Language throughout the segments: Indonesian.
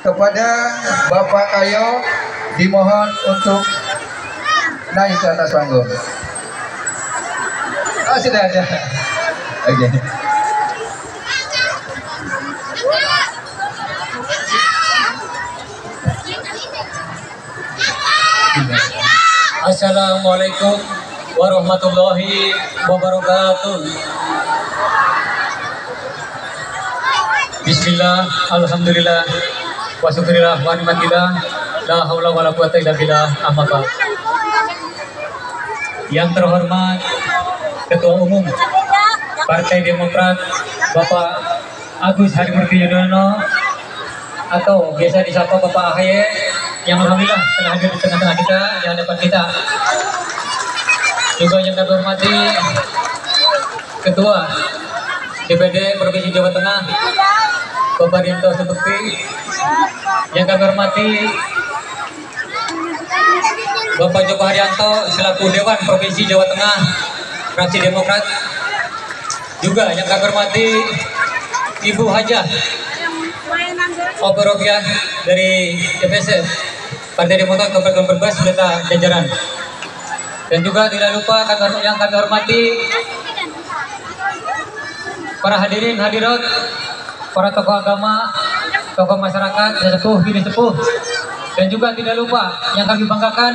Kepada Bapak Kayo dimohon untuk naik ke atas panggung. Oh, sudah ada. Oke. Assalamualaikum warahmatullahi wabarakatuh. Bismillah, alhamdulillah, wa syukurillah wa ni'matillah, la haula wa la quwata illa billah, amma ba'd. Yang terhormat Ketua Umum Partai Demokrat Bapak Agus Harimurti Yudhoyono atau biasa disapa Bapak AHY yang alhamdulillah telah hadir di tengah-tengah kita, di hadapan kita. Juga yang kami hormati Ketua DPD Provinsi Jawa Tengah Bapak Dinto Subekti, yang kami hormati Bapak Joko Haryanto selaku Dewan Provinsi Jawa Tengah Fraksi Demokrat. Juga yang kami hormati Ibu Hajah Oberogiah dari DPC Partai Demokrat Kabupaten Brebes beserta jajaran. Dan juga tidak lupa yang kami hormati para hadirin hadirat, para tokoh agama, tokoh masyarakat, sesepuh, bini sepuh, dan juga tidak lupa yang kami banggakan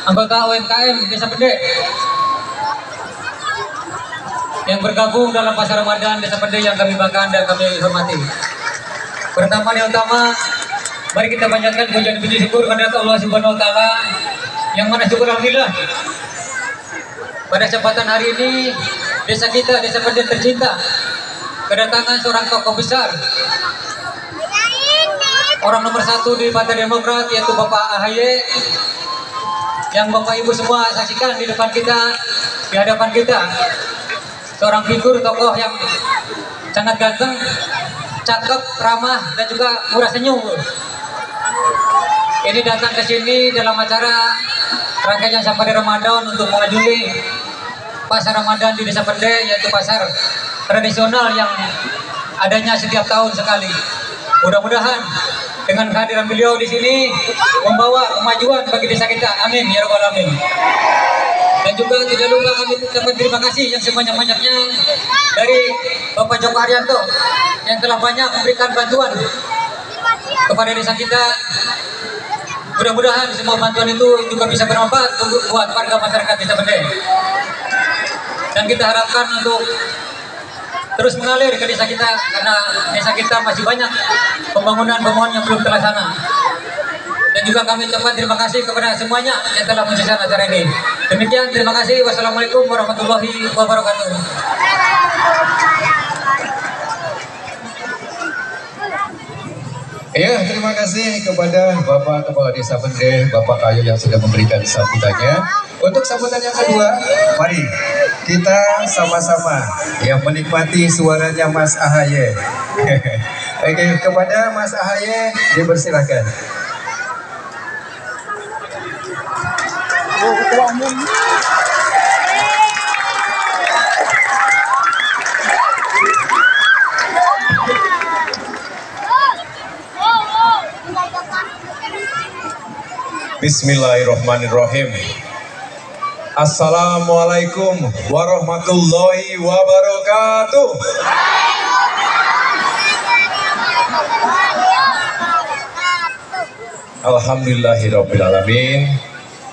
anggota UMKM Desa Pende yang bergabung dalam pasar Ramadan Desa Pende yang kami banggakan dan kami hormati. Pertama yang utama, mari kita panjatkan puji dan puji syukur kepada Allah Subhanahu wa taala, yang mana syukur alhamdulillah pada kesempatan hari ini desa kita, Desa Pende tercinta, kedatangan seorang tokoh besar, orang nomor 1 di Partai Demokrat, yaitu Bapak AHY, yang Bapak Ibu semua saksikan di depan kita, di hadapan kita. Seorang figur tokoh yang sangat ganteng, cakep, ramah, dan juga murah senyum. Ini datang ke sini dalam acara rangkaian Safari Ramadan untuk mengunjungi pasar Ramadan di Desa Pende, yaitu pasar tradisional yang adanya setiap tahun sekali. Mudah-mudahan dengan kehadiran beliau di sini membawa kemajuan bagi desa kita. Amin ya rabbal alamin. Dan juga tidak lupa kami ucapkan terima kasih yang sebanyak-banyaknya dari Bapak Joko Haryanto yang telah banyak memberikan bantuan kepada desa kita. Mudah-mudahan semua bantuan itu juga bisa bermanfaat buat warga masyarakat Desa Pende. Dan kita harapkan untuk terus mengalir ke desa kita, karena desa kita masih banyak pembangunan yang belum terlaksana. Dan juga kami ucapkan terima kasih kepada semuanya yang telah menyaksikan acara ini. Demikian, terima kasih. Wassalamualaikum warahmatullahi wabarakatuh. Ya, terima kasih kepada Bapak Kepala Desa Pende, Bapak Kayo yang sudah memberikan sambutannya. Untuk sambutan yang kedua, mari kita sama-sama yang menikmati suaranya Mas AHY. Oke, kepada Mas AHY dipersilakan. Bismillahirrahmanirrahim. Assalamualaikum warahmatullahi wabarakatuh. Alhamdulillahirabbil alamin.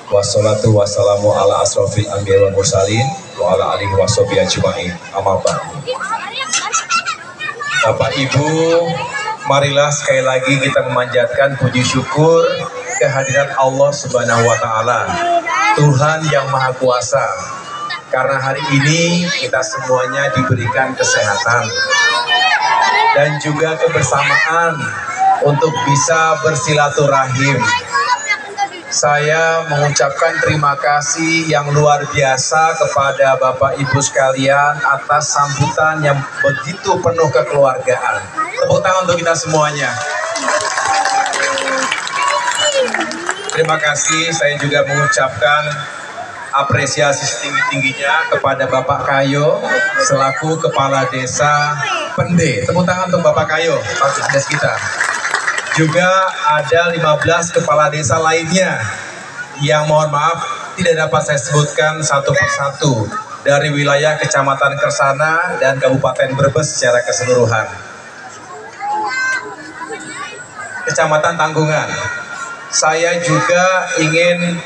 Wassalatu wassalamu ala asrofil anbiya wal mursalin wa ala alihi washabihi ajmain. Amma ba'du. Bapak Ibu, marilah sekali lagi kita memanjatkan puji syukur kehadirat Allah Subhanahu wa taala, Tuhan yang Maha Kuasa. Karena hari ini kita semuanya diberikan kesehatan dan juga kebersamaan untuk bisa bersilaturahim. Saya mengucapkan terima kasih yang luar biasa kepada Bapak Ibu sekalian atas sambutan yang begitu penuh kekeluargaan. Tepuk tangan untuk kita semuanya. Terima kasih. Saya juga mengucapkan apresiasi setinggi-tingginya kepada Bapak Kayo selaku Kepala Desa Pende. Tepuk tangan untuk Bapak Kayo, Pak Des kita. Juga ada 15 kepala desa lainnya yang mohon maaf tidak dapat saya sebutkan satu persatu dari wilayah Kecamatan Kersana dan Kabupaten Brebes secara keseluruhan. Kecamatan Tanggungan. Saya juga ingin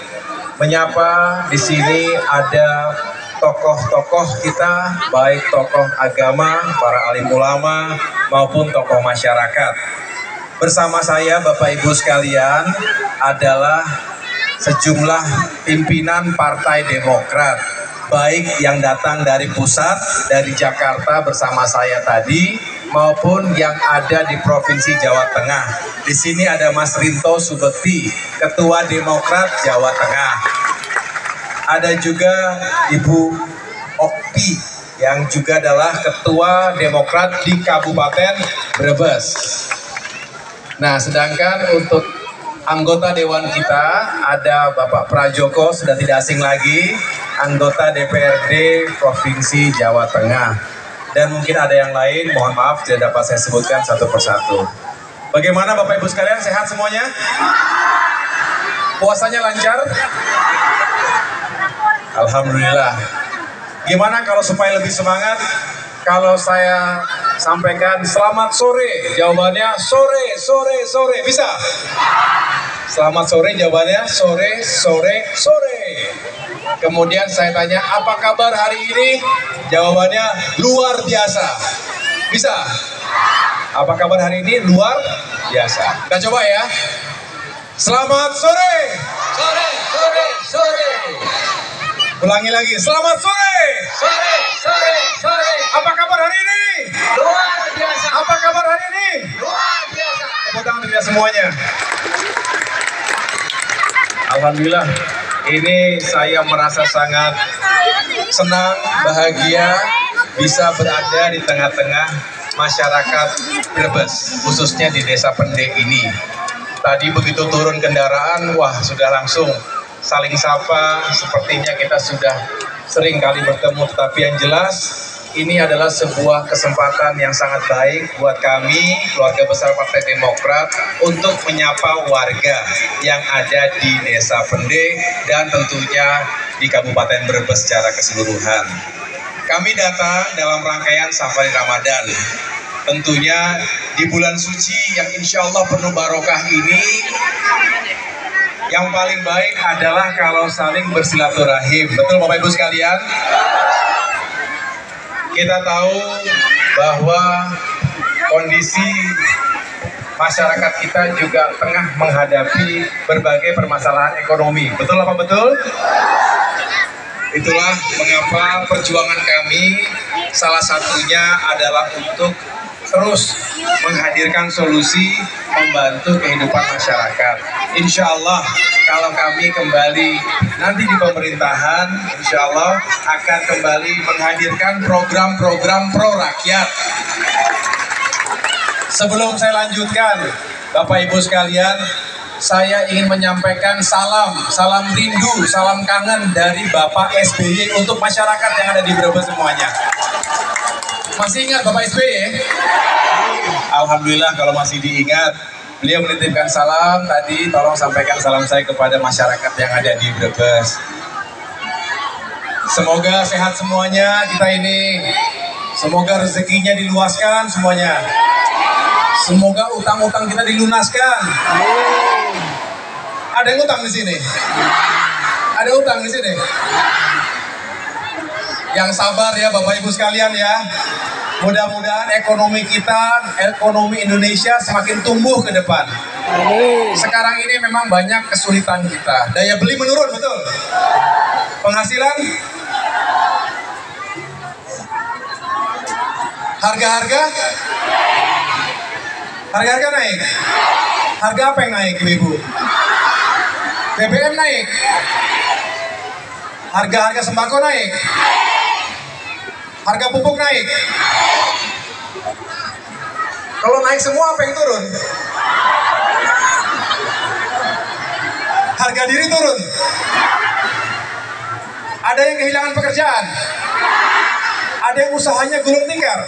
menyapa di sini ada tokoh-tokoh kita, baik tokoh agama, para alim ulama maupun tokoh masyarakat. Bersama saya Bapak Ibu sekalian adalah sejumlah pimpinan Partai Demokrat, baik yang datang dari pusat, dari Jakarta bersama saya tadi, maupun yang ada di Provinsi Jawa Tengah. Di sini ada Mas Rinto Subekti, Ketua Demokrat Jawa Tengah. Ada juga Ibu Okti, yang juga adalah Ketua Demokrat di Kabupaten Brebes. Nah, sedangkan untuk anggota Dewan kita ada Bapak Prajoko, sudah tidak asing lagi, anggota DPRD Provinsi Jawa Tengah. Dan mungkin ada yang lain, mohon maaf tidak dapat saya sebutkan satu persatu. Bagaimana Bapak Ibu sekalian, sehat semuanya? Puasanya lancar? Alhamdulillah. Gimana kalau supaya lebih semangat? Kalau saya sampaikan selamat sore, jawabannya sore, sore, sore. Bisa? Selamat sore, jawabannya sore, sore, sore. Kemudian saya tanya, apa kabar hari ini? Jawabannya luar biasa. Bisa? Apa kabar hari ini? Luar biasa. Kita coba ya. Selamat sore. Sore, sore, sore. Ulangi lagi. Selamat sore. Sore, sore, sore. Apa kabar hari ini? Luar biasa. Apa kabar hari ini? Luar biasa. Tepuk tangan untuk kita semuanya. Alhamdulillah, ini saya merasa sangat senang, bahagia bisa berada di tengah-tengah masyarakat Brebes, khususnya di Desa Pendek ini. Tadi begitu turun kendaraan, wah sudah langsung saling sapa, sepertinya kita sudah sering kali bertemu, tetapi yang jelas ini adalah sebuah kesempatan yang sangat baik buat kami, keluarga besar Partai Demokrat, untuk menyapa warga yang ada di Desa Pendek dan tentunya di Kabupaten Brebes secara keseluruhan. Kami datang dalam rangkaian Safari Ramadan. Tentunya di bulan suci yang insya Allah penuh barokah ini, yang paling baik adalah kalau saling bersilaturahim. Betul Bapak Ibu sekalian? Kita tahu bahwa kondisi masyarakat kita juga tengah menghadapi berbagai permasalahan ekonomi. Betul apa betul? Itulah mengapa perjuangan kami salah satunya adalah untuk terus menghadirkan solusi membantu kehidupan masyarakat. Insya Allah kalau kami kembali nanti di pemerintahan, insya Allah akan kembali menghadirkan program-program pro rakyat. Sebelum saya lanjutkan, Bapak Ibu sekalian, saya ingin menyampaikan salam rindu, salam kangen dari Bapak SBY untuk masyarakat yang ada di Brebes semuanya. Masih ingat Bapak SBY? Alhamdulillah kalau masih diingat. Beliau menitipkan salam tadi, tolong sampaikan salam saya kepada masyarakat yang ada di Brebes. Semoga sehat semuanya kita ini. Semoga rezekinya diluaskan semuanya. Semoga utang-utang kita dilunaskan. Ada yang utang di sini? Ada utang di sini? Yang sabar ya Bapak Ibu sekalian ya. Mudah-mudahan ekonomi kita, ekonomi Indonesia semakin tumbuh ke depan. Sekarang ini memang banyak kesulitan kita. Daya beli menurun, betul? Penghasilan? Harga-harga? Harga-harga naik? Harga apa yang naik, Ibu? BBM naik? Harga-harga sembako naik? Harga pupuk naik? Kalau naik semua apa yang turun? Harga diri turun? Ada yang kehilangan pekerjaan? Ada yang usahanya gulung tikar?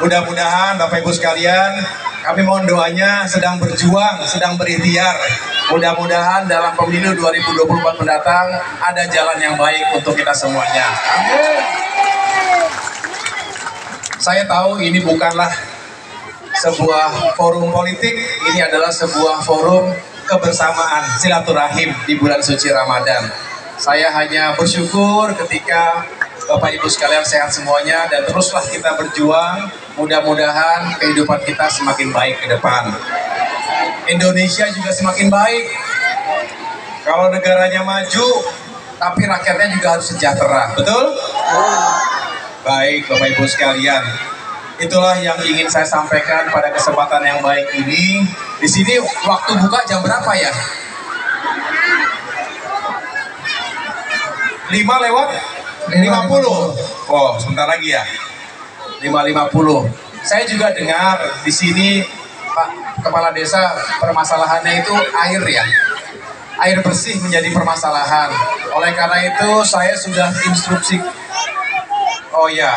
Mudah-mudahan Bapak Ibu sekalian, kami mohon doanya sedang berjuang, sedang berikhtiar. Mudah-mudahan dalam pemilu 2024 mendatang ada jalan yang baik untuk kita semuanya. Saya tahu ini bukanlah sebuah forum politik, ini adalah sebuah forum kebersamaan, silaturahim di bulan suci Ramadan. Saya hanya bersyukur ketika Bapak Ibu sekalian sehat semuanya dan teruslah kita berjuang. Mudah-mudahan kehidupan kita semakin baik ke depan. Indonesia juga semakin baik. Kalau negaranya maju, tapi rakyatnya juga harus sejahtera. Betul? Baik Bapak Ibu sekalian. Itulah yang ingin saya sampaikan pada kesempatan yang baik ini. Di sini waktu buka jam berapa ya? 5 lewat 50. Oh, sebentar lagi ya. 5.50. Saya juga dengar di sini Pak Kepala Desa permasalahannya itu air ya. Air bersih menjadi permasalahan. Oleh karena itu saya sudah instruksi. Oh ya.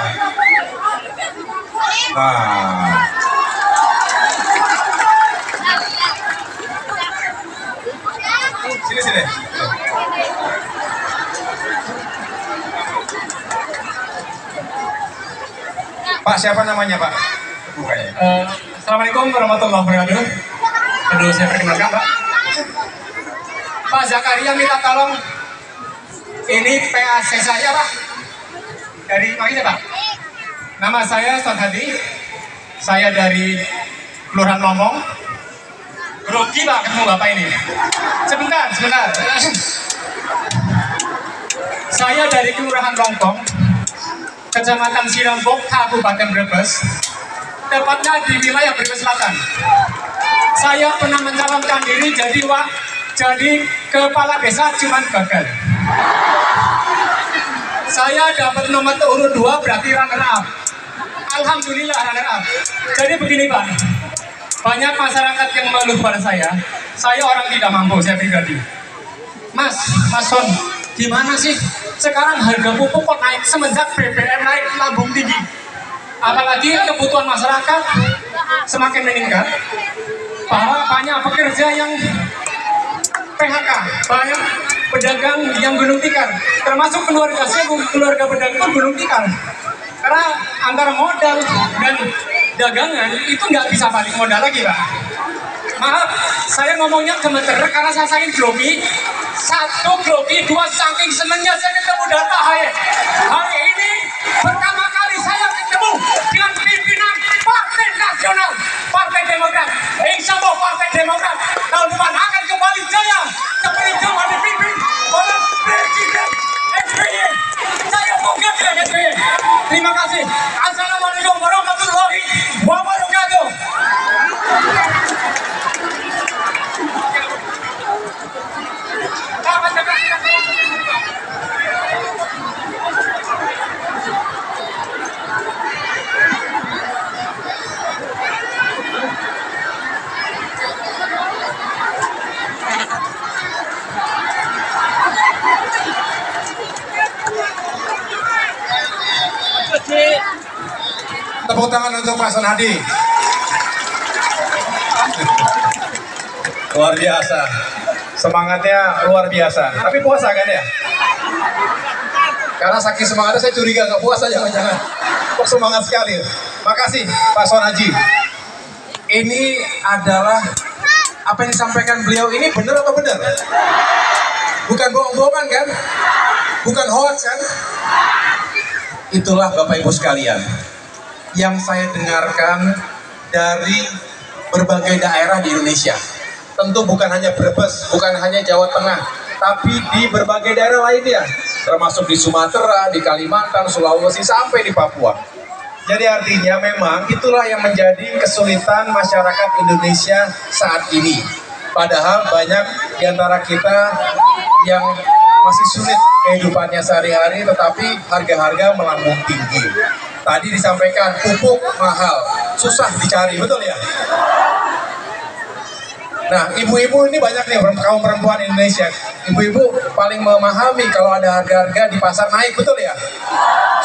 Nah. Sini. Pak, siapa namanya Pak? Assalamualaikum warahmatullahi wabarakatuh. Perlu saya perkenalkan Pak. Pak Zakaria minta tolong. Ini PAC saya Pak. Dari mana Pak? Nama saya Ustaz Hadi. Saya dari Kelurahan Lombong. Grogi Pak ketemu Bapak ini. Sebentar. Saya dari Kelurahan Lombong, Kecamatan Sirambok, Kabupaten Brebes, tepatnya di wilayah Brebes Selatan. Saya pernah mencalonkan diri jadi kepala desa, cuman gagal. Saya dapat nomor urut 2, berarti runner up. Alhamdulillah runner up. Jadi begini Pak, banyak masyarakat yang mengeluh pada saya orang tidak mampu, saya pribadi. Mas Son, gimana sih sekarang harga pupuk kok naik semenjak BBM naik lambung tinggi, apalagi kebutuhan masyarakat semakin meningkat, bahwa banyak pekerja yang PHK, banyak pedagang yang gulung tikar, termasuk keluarga saya, keluarga pedagang pun gulung tikar, karena antara modal dan dagangan itu nggak bisa balik modal lagi Pak. Maaf, saya ngomongnya gemeter karena saya saking grogi. 1 grogi, 2 saking senangnya saya ketemu Data Haye. Hari ini pertama kali saya ketemu dengan pimpinan Partai Nasional, Partai Demokrat. Insya Allah Partai Demokrat tahun depan akan kembali jaya seperti zaman dipimpin oleh Presiden SBY. Saya bangga dengan SBY. Terima kasih. Assalamualaikum warahmatullahi wabarakatuh. Tepuk tangan untuk Pak Son Hadi. Luar biasa. Semangatnya luar biasa. Tapi puasa kan ya? Karena saking semangatnya saya curiga nggak puasa, jangan-jangan. Kok semangat sekali. Makasih Pak Son Haji. Ini adalah apa yang disampaikan beliau ini benar atau benar? Bukan bohong-bohongan kan? Bukan hoax kan? Itulah Bapak Ibu sekalian yang saya dengarkan dari berbagai daerah di Indonesia. Tentu bukan hanya Brebes, bukan hanya Jawa Tengah, tapi di berbagai daerah lainnya, termasuk di Sumatera, di Kalimantan, Sulawesi, sampai di Papua. Jadi artinya memang itulah yang menjadi kesulitan masyarakat Indonesia saat ini. Padahal banyak di antara kita yang masih sulit kehidupannya sehari-hari, tetapi harga-harga melambung tinggi. Tadi disampaikan pupuk mahal, susah dicari, betul ya? Nah, ibu-ibu ini banyak nih, kaum perempuan Indonesia. Ibu-ibu paling memahami kalau ada harga-harga di pasar naik, betul ya?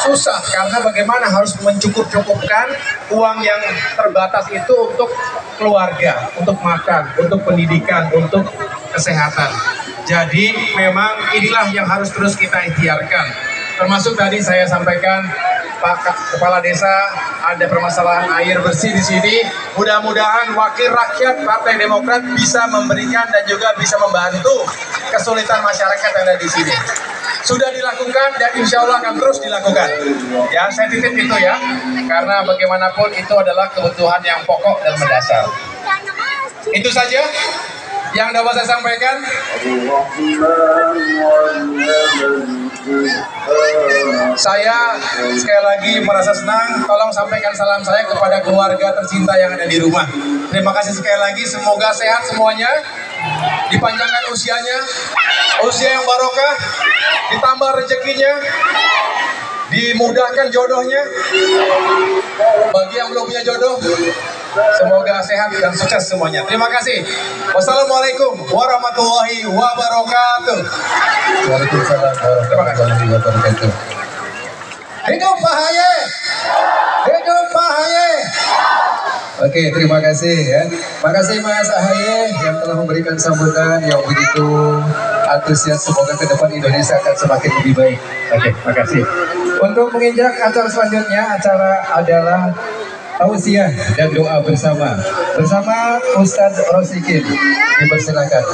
susah karena bagaimana harus mencukup-cukupkan uang yang terbatas itu untuk keluarga, untuk makan, untuk pendidikan, untuk kesehatan. Jadi memang inilah yang harus terus kita ikhtiarkan. Termasuk tadi saya sampaikan Pak Kepala Desa ada permasalahan air bersih di sini. Mudah-mudahan wakil rakyat Partai Demokrat bisa memberikan dan juga bisa membantu kesulitan masyarakat yang ada di sini. Sudah dilakukan dan insya Allah akan terus dilakukan. Ya, saya titip itu ya, karena bagaimanapun itu adalah kebutuhan yang pokok dan mendasar. Itu saja yang dapat saya sampaikan. Saya sekali lagi merasa senang. Tolong sampaikan salam saya kepada keluarga tercinta yang ada di rumah. Terima kasih sekali lagi. Semoga sehat semuanya, dipanjangkan usianya, usia yang barokah, ditambah rezekinya, dimudahkan jodohnya. Bagi yang belum punya jodoh, semoga sehat dan sukses semuanya. Terima kasih. Wassalamualaikum warahmatullahi wabarakatuh. Waalaikumsalam warahmatullahi wabarakatuh. Hidup Pak Haye! Hidup Pak Haye! Oke, terima kasih ya. Makasih Mas Ahaye yang telah memberikan sambutan yang begitu antusias. Semoga ke depan Indonesia akan semakin lebih baik. Oke, makasih. Untuk menginjak acara selanjutnya, acara adalah tausiah dan doa bersama Ustadz Rosikin. Dipersilakan.